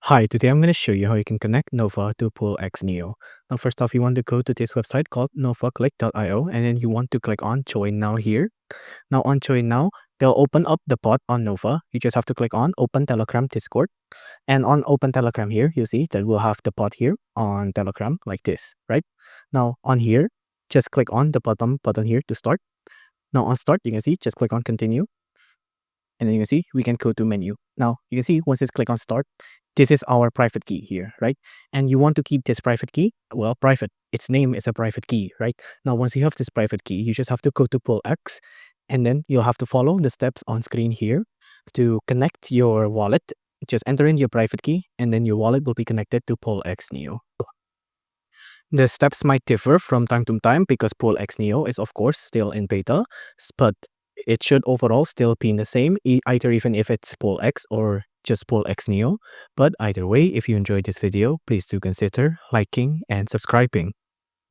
Hi, today I'm going to show you how you can connect Nova to Bullx Neo. Now, first off, you want to go to this website called novaclick.io, and then you want to click on Join Now here. Now, on Join Now, they'll open up the bot on Nova. You just have to click on Open Telegram Discord. And on Open Telegram here, you see that we'll have the bot here on Telegram like this, right? Now, on here, just click on the bottom button here to start. Now, on Start, you can see, just click on Continue. And then you can see we can go to menu. Now you can see once it's click on start, this is our private key here, right? And you want to keep this private key, well, private, its name is a private key, right? Now once you have this private key, you just have to go to Bullx, and then you'll have to follow the steps on screen here to connect your wallet. Just enter in your private key, and then your wallet will be connected to Bullx Neo. The steps might differ from time to time because Bullx Neo is of course still in beta, but it should overall still be the same, either even if it's Bullx or just Bullx Neo. But either way, if you enjoyed this video, please do consider liking and subscribing.